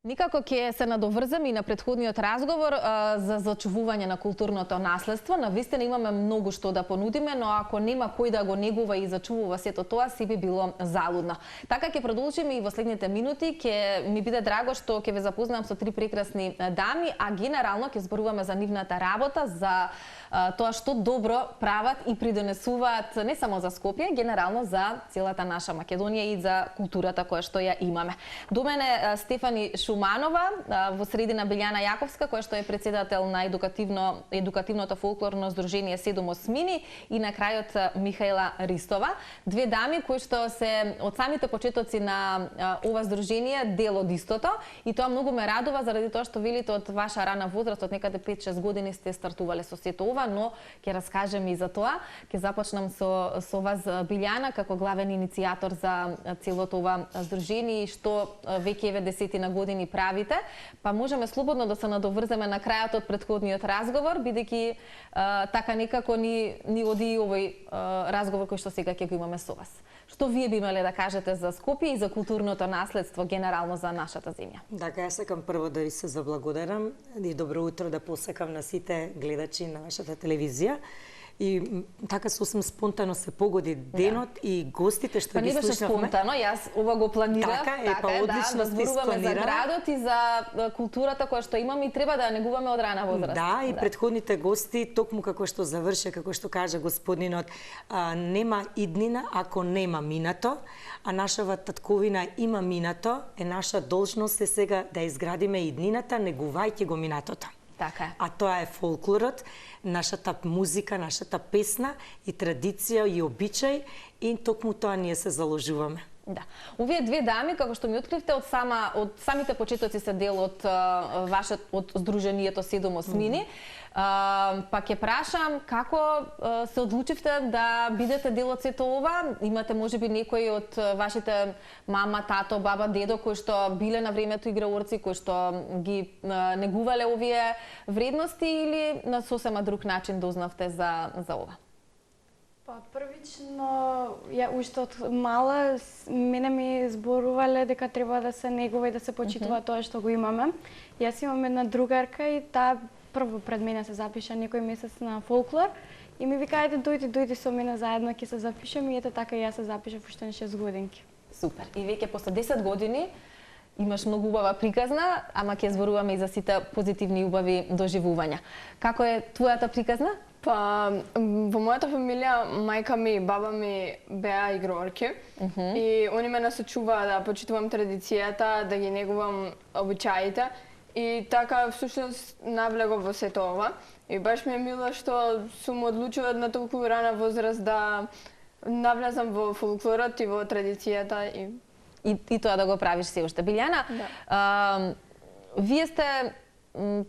Никако ќе се надоврзам и на претходниот разговор за зачувување на културното наследство. Навистина имаме многу што да понудиме, но ако нема кој да го негува и зачувува сето тоа, си би било залудно. Така ќе продолжиме и во следните минути. Ќе ми биде драго што ќе ве запознам со три прекрасни дами, а генерално ќе зборуваме за нивната работа, за тоа што добро прават и придонесуваат не само за Скопје, генерално за целата наша Македонија и за културата која што ја имаме. До мене Стефани Шуманова, во средина Билјана Јаковска, која што е председател на едукативното фолклорно здружение 7 осмини, и на крајот Михаела Ристова. Две дами кои што се од самите почетоци на ова здружение дел од истото, и тоа многу ме радува заради тоа што велите од ваша рана возраст, од некаде 5-6 години сте стартувале со сето ова, но ќе раскажем и за тоа. Ќе започнам со вас, Билјана, како главен иницијатор за целото ова здружение и што веќе еве 10 години правите, па можеме слободно да се надоврземе на крајот од претходниот разговор, бидејќи така некако ни оди овој разговор кој што сега ќе го имаме со вас. Што вие би имале да кажете за Скопје и за културното наследство генерално за нашата земја? Така, јас сакам прво да ви се заблагодарам и добро утро да посекам на сите гледачи на вашата телевизија. И така сосем спонтано се погоди денот и гостите што ги слушавме. Па не беше спонтано, јас ова го планирав, одлично да зборуваме за градот и за културата која што имаме и треба да ја негуваме од рана возраст. Да, и претходните гости, токму како што заврше, како што кажа господинот, нема иднина ако нема минато, а нашава татковина има минато, наша должност е сега да изградиме иднината, негувајќи го минатото. Така. А тоа е фолклорот, нашата музика, нашата песна и традиција и обичај, и токму тоа ние се заложуваме. Да. Овие две дами, како што ми откривте, од самите почетоци се дел од здружението 7 осмини. Па ќе прашам како се одлучивте да бидете дел од сето ова? Имате можеби некои од вашите мама, тато, баба, дедо кои што биле на времето играорци, кои што ги негувале овие вредности, или на сосема друг начин дознавте за ова? Па првично, ја уште од мала мене ми зборувале дека треба да се негува и да се почитува тоа што го имаме. Јас имам една другарка и таа прво пред мене се запиша некој месец на фолклор и ми вика ајде дојди со мене заедно ќе се запишеме, и ете така јас се запишав уште на 6 годинки. Супер. И веќе после 10 години имаш многу убава приказна, ама ќе зборуваме и за сите позитивни и убави доживувања. Како е твојата приказна? Па, во мојата фамилија, мајка ми и баба ми беа играорки и они ме насочуваа да почитувам традицијата, да ги негувам обичаите, и така всушност навлегов во сето ова. И баш ми е мило што сум одлучила на толку рана возраст да навлезам во фолклорот и во традицијата и тоа да го правиш се уште. Билјана, да. Вие сте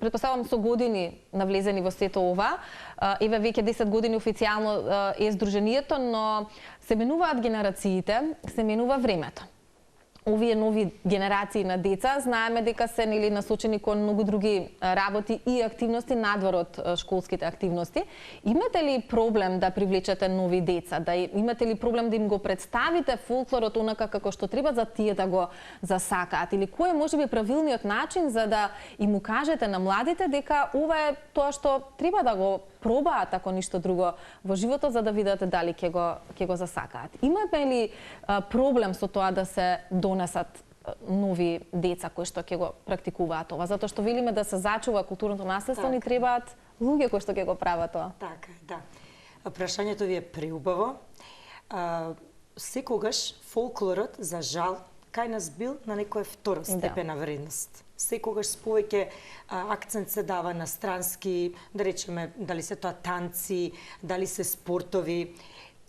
претпоставам со години навлезени во сето ова. Еве веќе 10 години официјално е здружението, но се менуваат генерациите, се менува времето. Овие нови генерации на деца знаеме дека се насочени кон многу други работи и активности надвор од школските активности. Имате ли проблем да привлечете нови деца? Имате ли проблем да им го представите фолклорот онака како што треба за тие да го засакаат? Или кој е можеби правилниот начин за да им укажете на младите дека ова е тоа што треба да го пробаат, ако ништо друго во животот, за да видат дали ќе го засакаат? Имате ли проблем со тоа да се донесат нови деца кои што ќе го практикуваат ова? Затоа што велиме да се зачува културното наследство, ни требаат луѓе кои што ќе го прават тоа. Така, да. Прашањето ви е преубаво. Секогаш фолклорот, за жал, кај нас бил на некоја второстепена вредност. Секогаш повеќе акцент се дава на странски, да речеме, дали се тоа танци, дали се спортови.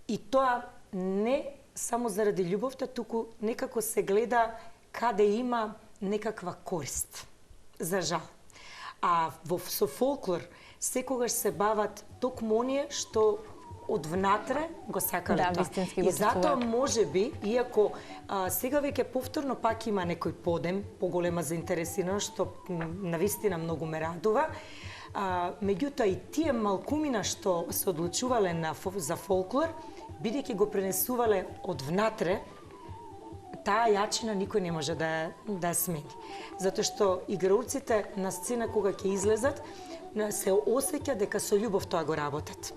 И тоа не само заради љубовта, туку некако се гледа каде има некаква корист. За жал. А со фолклор секогаш се бават токму оние што од внатре го сакале тоа. И затоа можеби, иако сега веќе повторно пак има некој подем, поголема заинтересираност, што навистина многу ме радува, меѓутоа и тие малкумина што се одлучувале за фолклор, бидејќи го пренесувале од внатре, таа јачина никој не може да ја смени. Затоа што играурците на сцена кога ќе излезат, се осеќа дека со љубов тоа го работат.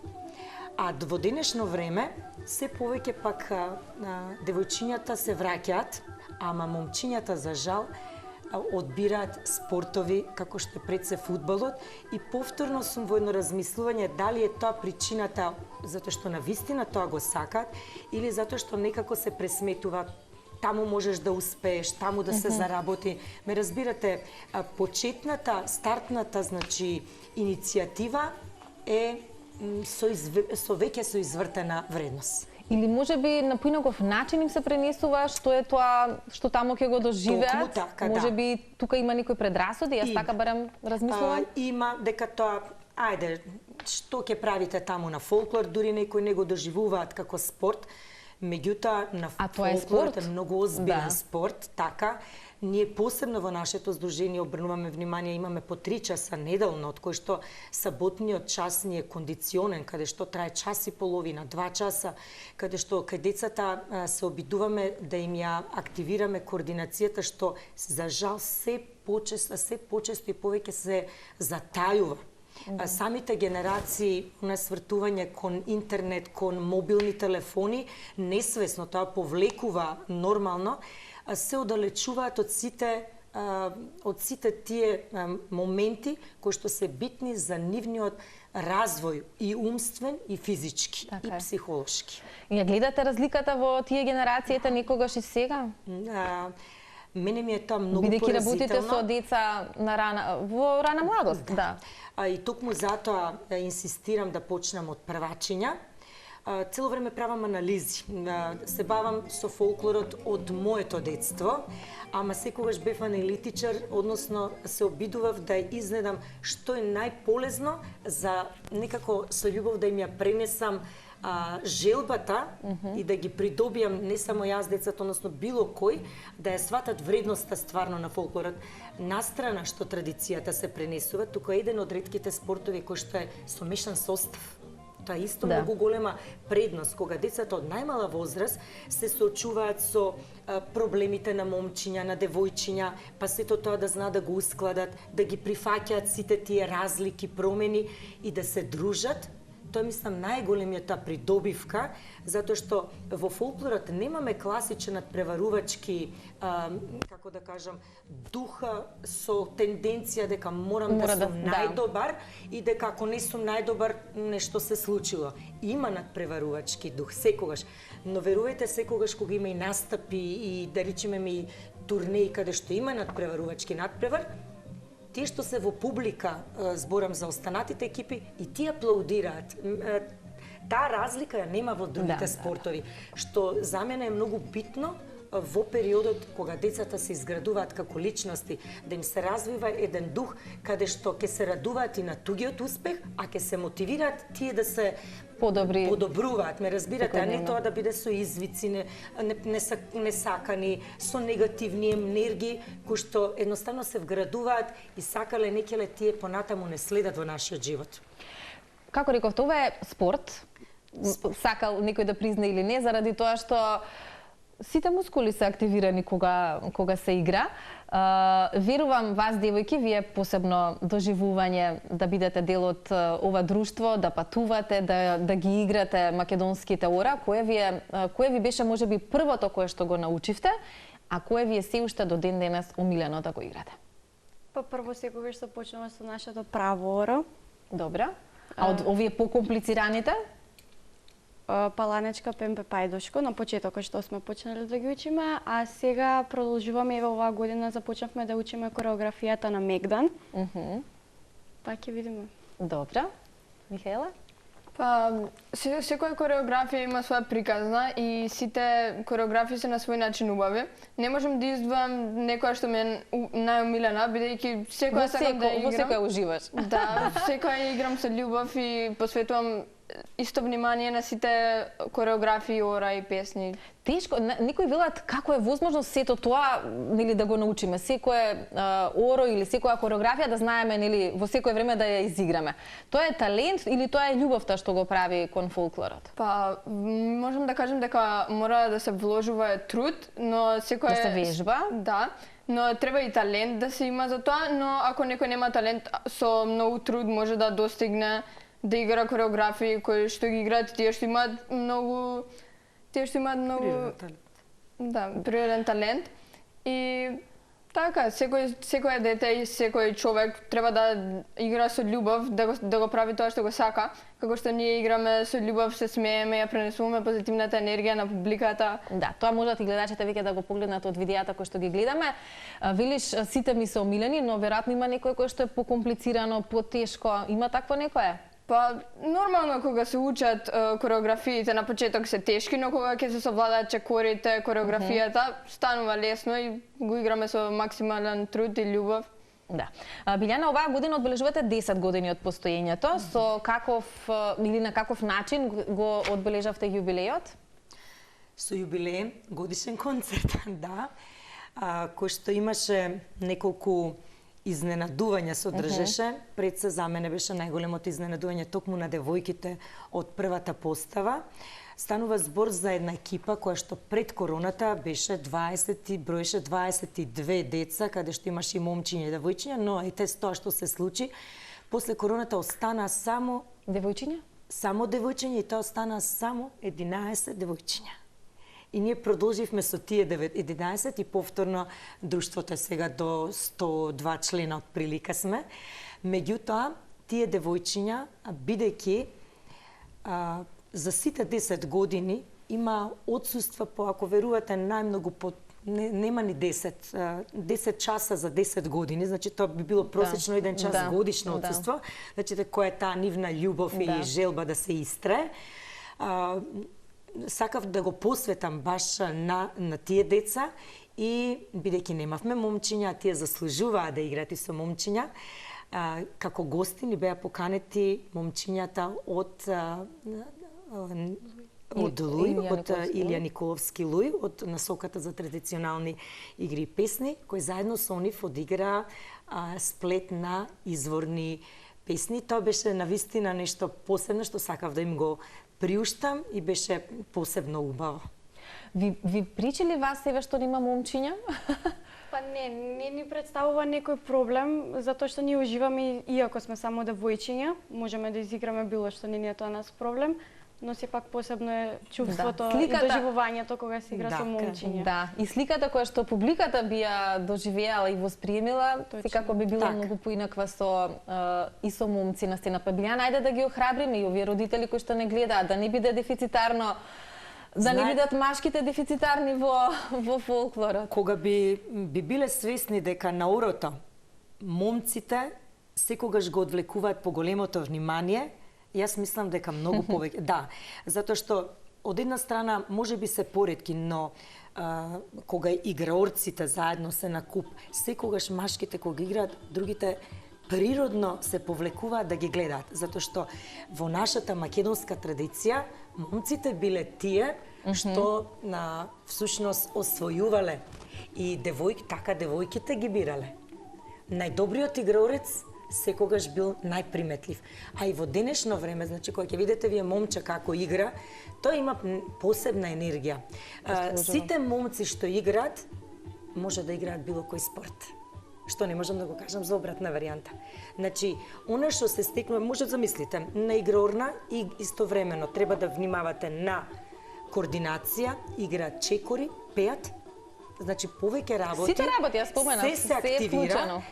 А во денешно време, се повеќе пак девојчињата се враќаат, ама момчињата за жал одбираат спортови како што е пред се фудбалот и повторно сум во едно размислување дали е тоа причината затоа што навистина тоа го сакаат или затоа што некако се пресметува таму можеш да успееш, таму да се заработи. Ме разбирате, почетната, стартната, значи, иницијатива е со веќе со извртена вредност. Или можеби на поинаков начин им се пренесува што е тоа што таму ќе го доживеат? Токму така, Можеби тука има некои предрасуди, јас така барем размислувам? Има дека тоа, ајде, што ќе правите таму на фолклор, дури некои не го доживуваат како спорт, меѓутоа на фолклорот е многу озбилен спорт, така. Ние посебно во нашето здружение обрнуваме внимание, имаме по 3 часа неделно, од кои што саботниот час ни е кондиционен, каде што трае час и половина, 2 часа, каде што кај децата се обидуваме да им ја активираме координацијата, што за жал се почесто и повеќе се затајува. Самите генерации на свртување кон интернет, кон мобилни телефони, несвесно тоа повлекува нормално, се оддалечуваат од сите тие моменти кои што се битни за нивниот развој и умствен и физички и психолошки. Ја гледате разликата во тие генерациите некогаш и сега? Мене ми е тоа многу поразително. Бидејќи работите со деца во рана младост, да. И токму затоа инсистирам да почнам од првачиња. Цело време правам анализи. Се бавам со фолклорот од моето детство, ама секогаш бев аналитичар, односно се обидував да изнедам што е најполезно за некако со љубов да им ја пренесам желбата и да ги придобијам не само јас децата, односно било кој, да ја сватат вредноста стварно на фолклорот. Настрана што традицијата се пренесува, тука е еден од ретките спортови кој што е со мешан состав. Тоа е исто многу голема предност, кога децата од најмала возраст се соочуваат со проблемите на момчиња, на девојчиња, па сето тоа да знаат да го ускладат, да ги прифаќаат сите тие разлики, промени и да се дружат. Тоа мислам најголемиот придобивка, затоа што во фолклорот немаме класичен надпреварувачки, како да кажам, дух со тенденција дека морам да сум најдобар и дека ако не сум најдобар, нешто се случило. Има надпреварувачки дух секогаш, но верувајте секогаш кога има и настапи и да речеме и турнеи каде што има надпреварувачки надпревар, тие што се во публика, зборам за останатите екипи, и тие аплаудираат. Таа разлика ја нема во другите спортови, што за мене е многу битно во периодот кога децата се изградуваат како личности, да им се развива еден дух каде што ќе се радуваат и на тугиот успех, а ќе се мотивираат тие да се подобруваат, ме разбирате, а не тоа да биде со извици, несакани, со негативни енергии, кои што едноставно се вградуваат и сакале некеле тие понатаму не следат во нашиот живот. Како реков, тоа е спорт, сакал некој да призна или не, заради тоа што сите мускули се активирани кога се игра. Верувам вас, девојки, вие посебно доживување да бидете дел од ова друштво, да патувате, да ги играте македонските ора. Кое ви беше можеби првото кое што го научивте, а кое ви е се уште до ден денес омилено да го играте? Па прво секогаш започнува со нашето право ора. Добра. А од овие покомплицираните? Паланечка, пемпе, пајдошко, на почетокот што сме почнали да ги учиме, а сега продолжуваме и во оваа година започнавме да учиме кореографијата на Мегдан. Па ќе видиме. Добра. Михаела? Па, секоја кореографија има своја приказна и сите кореографии се на свој начин убави. Не можам да издвојам некоја што ми е најомилена, бидејќи секоја сакам да играм. Во секоја уживаш. Да, секоја играм со љубов и посветувам исто внимание на сите кореографии, ора и песни. Тешко, некои велат како е возможно сето тоа, нели, да го научиме, секое оро или секоја кореографија да знаеме, нели, во секое време да ја изиграме. Тоа е талент или тоа е љубовта што го прави кон фолклорот? Па, можам да кажем дека мора да се вложува труд, но секој да се вежба. Да, но треба и талент да се има за тоа, но ако некој нема талент, со многу труд може да достигне да игра кореографии кои што ги играат тие што имаат многу природен талент. И така, секој дете и секој човек треба да игра со љубов, да го прави тоа што го сака, како што ние играме со љубов, се смееме, ја пренесуваме позитивната енергија на публиката. Да, тоа можат и гледачите веќе да го погледнат од видеата кои што ги гледаме. Велиш сите ми се омилени, но веројатно има некој кој што е покомплицирано, потешко. Има такво некое? Па, нормално кога се учат кореографиите на почеток се тешки, но кога ќе се совладаат чекорите, кореографијата, станува лесно и го играме со максимален труд и љубов. Да. Билјана, оваа година одбележувате 10 години од постоењето. Со каков или на каков начин го одбележавте јубилејот? Со јубилеј, годишен концерт, да, кој што имаше неколку изненадување се одржеше. Пред се за мене беше најголемото изненадување токму на девојките од првата постава. Станува збор за една екипа која што пред короната беше броеше 22 деца, каде што имаше и момчиња и девојчиња, но ете тоа што се случи, после короната остана само девојчиња? Само девојчиња и тоа остана само 11 девојчиња. И ние продолживме со тие 11 и повторно друштвото е сега до 102 члена од прилика сме. Меѓутоа, тие девојчиња, бидејќи за сите 10 години има отсуства по, ако верувате, најмногу по нема ни 10 часа за 10 години, значи тоа би било просечно 1 час годишно отсуство, значи која е таа нивна љубов и желба да се истре. Сакав да го посветам баш на тие деца и бидејќи немавме момчиња, тие заслужуваа да играат и со момчиња, како гости ни беа поканети момчињата од Луј, од Илија Николовски Луј, од насоката за традиционални игри и песни, кој заедно со нив одигра сплет на изворни песни. Тоа беше навистина нешто посебно што сакав да им го приуштам и беше посебно убаво. Ви причи ли вас еве што нема момчиња? Па не ни представува некој проблем, затоа што ние уживаме иако сме само девојчиња, можеме да изиграме било што, не е тоа нас проблем, но сепак посебно е чувството и доживувањето кога се игра со момчиња. Да, и сликата која што публиката би ја доживеала и восприемила, секако би било многу поинаква и со момци на сцена. Па Билјана, ајде да ги охрабриме и овие родители кои што не гледаат, да не биде дефицитарно, да не бидат машките дефицитарни во фолклорот. Кога би биле свесни дека на орото момците секогаш го одвлекуваат по големото внимание, јас мислам дека многу повеќе. Да, затоа што од една страна може би се поретки, но кога играорците заедно се на куп, секогаш машките кога играат, другите природно се повлекуваат да ги гледаат, затоа што во нашата македонска традиција момците биле тие што всушност освојувале и девојките ги бирале. Најдобриот играорец секогаш бил најприметлив. А и во денешно време, значи кога ќе видите вие момче како игра, тој има посебна енергија. Сите момци што играат, може да играат било кој спорт. Што не можам да го кажам за обратна варијанта. Значи, она што се стекнува, може да замислите, на игрорна и истовремено треба да внимавате на координација, играат чекори, пеат, значи повеќе работи. Сите работи, ја споменав,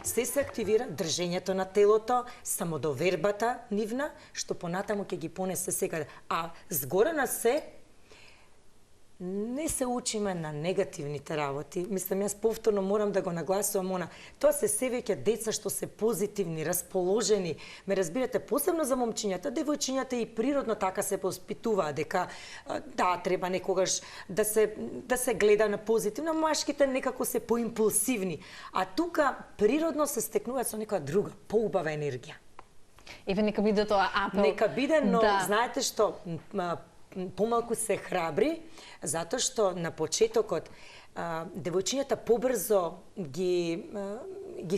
се се активира држењето на телото, самодовербата нивна, што понатаму ќе ги понесе секаде. А згора на се, не се учиме на негативните работи. Мислам, јас повторно морам да го нагласувам тоа се веќе деца што се позитивни, расположени. Ме разбирате, посебно за момчињата, девојчињата и природно така се воспитуваат дека да, треба некогаш да се гледа на позитивно, машките некако се поимпулсивни. А тука природно се стекнуваат со некоја друга, поубава енергија. Еве нека биде тоа апел. Нека биде, но да. знаете што, помалку се храбри, затоа што на почетокот девојчињата побрзо ги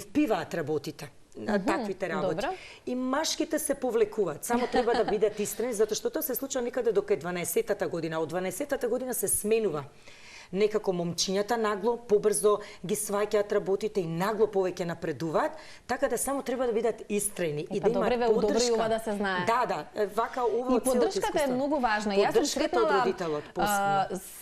впиваат работите. Таквите работи. Добра. И машките се повлекуваат. Само треба да бидат истрени, затоа што тоа се случува некаде до 12-та година. Од 12-та година се сменува. Некако момчињата нагло, побрзо ги сваќаат работите и нагло повеќе напредуваат, така да само треба да бидат истрени и да имаат поддршка. Добро да се знае. Да, вака ова и поддршката е многу важна. Јас сум сретнала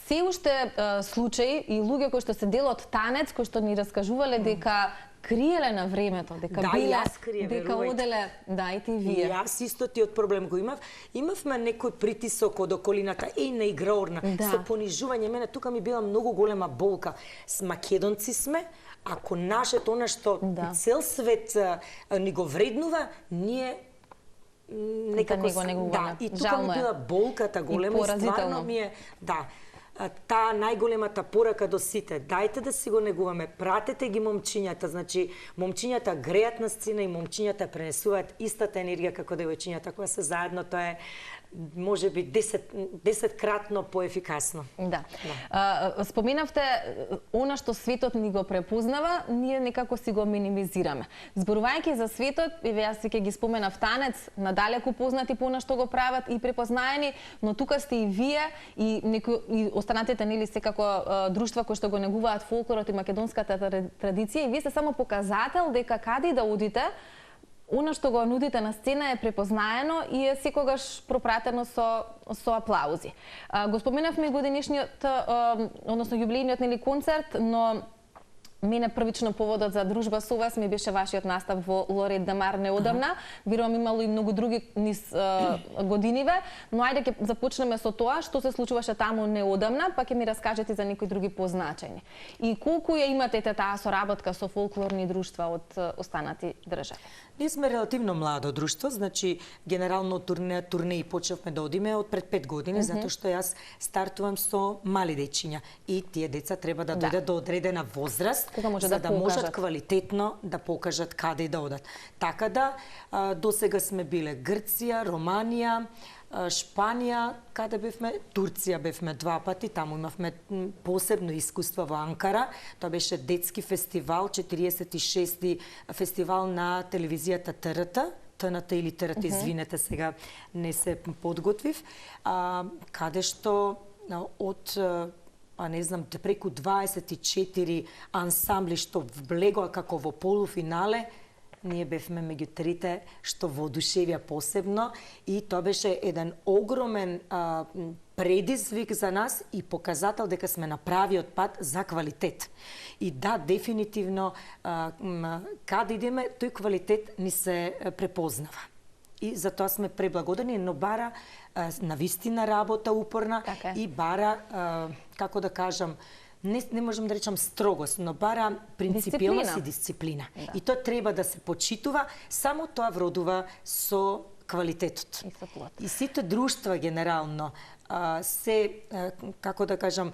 се уште случаи и луѓе кои што се дел од танец, кои што ни раскажувале дека криеле на времето, дека биле, дека оделе, да, и ти вие. И јас исто тиот проблем го имав. Имавме некој притисок од околината, на играорна, со понижување. Мене тука ми била многу голема болка. С македонци сме, ако нашето она што цел свет ни го вреднува, ние некако и тука ми била болката голема и стварно ми е, таа најголемата порака до сите. Дајте да си го негуваме, пратете ги момчињата, значи момчињата греат на сцена и момчињата пренесуваат истата енергија како девојчињата, кога се заедно, тоа е може би 10-кратно поефикасно. Да. Споменавте она што светот ни го препознава, ние некако си го минимизираме. Зборувајќи за светот, еве јас ќе ги споменав танец, надалеку познати по она што го прават и препознаени, но тука сте и вие и останатите нели секако друштва кои што го негуваат фолклорот и македонската традиција и вие сте само показател дека каде да одите, она што го нудите на сцена е препознаено и е секогаш пропратено со аплаузи. Го споменавме годинишниот, односно јубилејниот нели концерт, но мене првично поводот за дружба со вас ми беше вашиот настап во Лорет Дамар неодамна. Верувам имало и многу други низ годиниве, но ајде ќе започнеме со тоа што се случуваше таму неодамна, па ќе ми раскажете за некои други позначајни. И колку ја имате таа соработка со фолклорни друштва од останати држави? Ние сме релативно младо друштво, значи генерално турнеи почнавме да одиме од пред 5 години, затоа што јас стартувам со мали дечиња и тие деца треба да дојдат до одредена возраст за да можат квалитетно да покажат каде и да одат. Така да досега сме биле Грција, Романија, Шпанија, каде бевме, Турција бевме 2 пати, таму имавме посебно искуство во Анкара. Тоа беше детски фестивал, 46-ти фестивал на телевизијата ТНТ или ТРТ, извинете, сега не се подготвив, каде што од не знам, преку 24 ансамбли што влегоа како во полуфинале, ние бевме меѓу трите што воодушевија посебно и тоа беше еден огромен предизвик за нас и показател дека сме на правиот пат за квалитет. И да, дефинитивно, каде идеме, тој квалитет ни се препознава. И за тоа сме преблагодарни, но бара навистина работа упорна и бара, како да кажам, не можам да речам строгост, но бара принципиелност и дисциплина. Да. И тоа треба да се почитува, само тоа вродува со квалитетот. И сите друштва генерално се, како да кажам,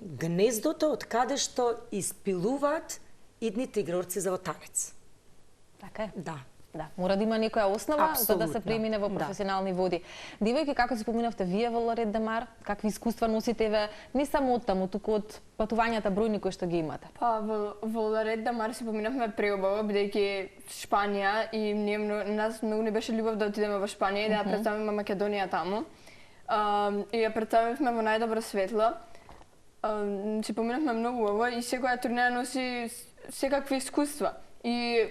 гнездото од каде што испилуваат идните игрорци за танец. Така е. Да. Да, мора да има некоја основа за да се премине во професионални води. Девојки, како се споминавте вие во Лорет Дамар, какви искуства носите ве, не само од таму, туку од патувањата бројни кои што ги имате? Па во Лорет Дамар се поминавме преубаво, бидејќи Шпанија и нас многу не беше љубов да отидеме во Шпанија и да ја представиме Македонија таму. И ја представивме во најдобро светло. Се поминавме многу убаво и секоја турнеја носи секакви искуства. И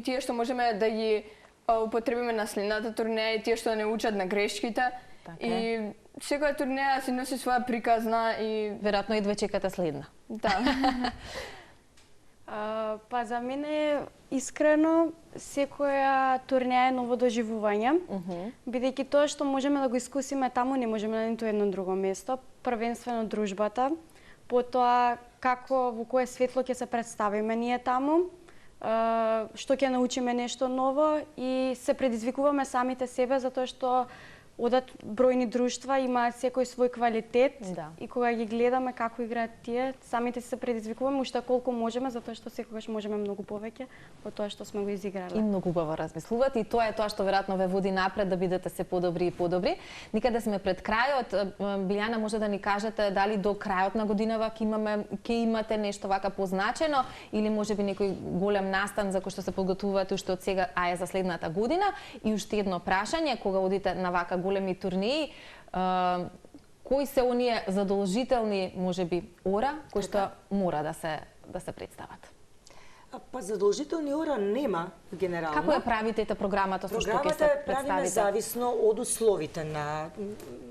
тие што можеме да ги употребиме на следната турнеја и тие што не учат на грешките. И секоја турнеја си носи своја приказна и веројатно едве чекате следна. Да. Па за мене искрено секоја турнеја е ново доживување, бидејќи тоа што можеме да го искусиме таму не можеме на ниту едно друго место, првенствено дружбата, потоа како во кое светло ќе се представиме ние таму, што ќе научиме нешто ново и се предизвикуваме самите себе затоа што одат бројни друштва, имаат секој свој квалитет и кога ги гледаме како играат тие, самите се предизвикуваме уште колку можеме, затоа што секогаш можеме многу повеќе од тоа што сме го изиграле. И многу убаво размислувате и тоа е тоа што веројатно ве води напред да бидете се подобри и подобри. Никаде сме пред крајот. Билјана, може да ни кажете дали до крајот на годинава ќе имате нешто вака позначено или можеби некој голем настан за кој што се подготвувате уште од сега, а е за следната година? И уште едно прашање, кога одите на вака големи турнеи, кои се оние задолжителни, можеби, ора кои што мора да се представат? Па задолжителни ора нема генерално. Како ја правите програмата со што ќе се представите? Програмата правиме зависно од условите на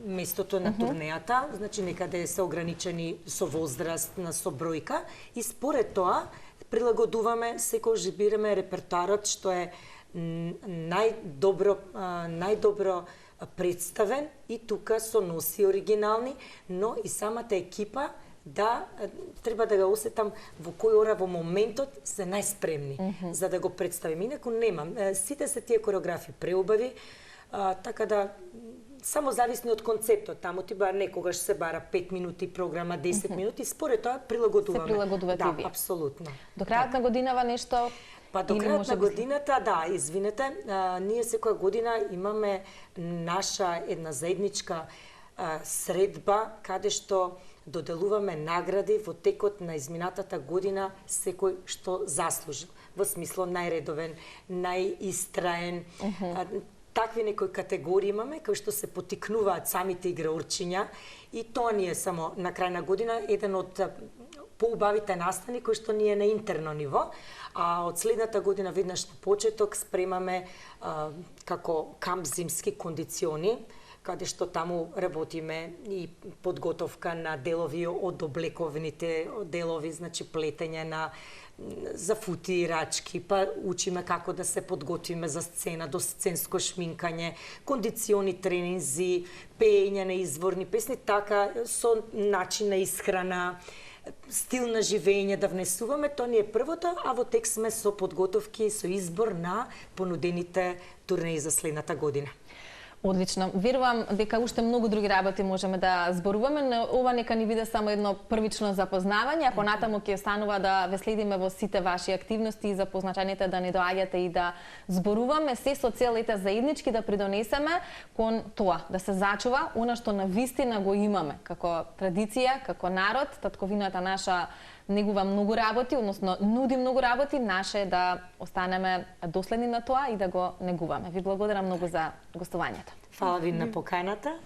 местото на турнејата, значи некаде се ограничени со возраст, со бројка и според тоа прилагодуваме, секогаш бираме репертоарот што е најдобро представен и тука со носи оригинални, но и самата екипа треба да го осетам во кој ора во моментот се најспремни за да го представим. Инаку немам. Сите се тие кореографи преубави, така да само зависни од концептот. Таму ти бара некогаш се бара 5 минути програма, 10 минути, според тоа прилагодуваме. Се прилагодувате и вие. Да, апсолутно. До крајот на годинава нешто? Па до крајот на годината, извинете, ние секоја година имаме наша една заедничка средба каде што доделуваме награди во текот на изминатата година секој што заслужил. Во смисло најредовен, најистраен, такви некои категории имаме кои што се потикнуваат самите играорчиња и тоа ни е само на крај на година еден од поубавите настани кои што ни е на интерно ниво, а од следната година веднаш на почеток спремаме како камп зимски кондициони, каде што таму работиме и подготовка на делови од облековните делови, значи плетење на за фути, рачки, па учиме како да се подготвиме за сцена, до сценско шминкање, кондициони тренинзи, пеење на изворни песни, така со начин на исхрана, стил на живење да внесуваме, тоа ни е првото, а во тек сме со подготовки, со избор на понудените турнеи за следната година. Одлично. Верувам дека уште многу други работи можеме да зборуваме, но ова нека ни биде само едно првично запознавање, а понатаму ќе останува да ве следиме во сите ваши активности и за позначањето да не доаѓате и да зборуваме, се со цел заеднички да придонесеме кон тоа, да се зачува она што навистина го имаме како традиција, како народ. Татковината наша негува многу работи, односно нуди многу работи, наше е да останеме доследни на тоа и да го негуваме. Ви благодарам многу за гостувањето. Фала ви на поканата.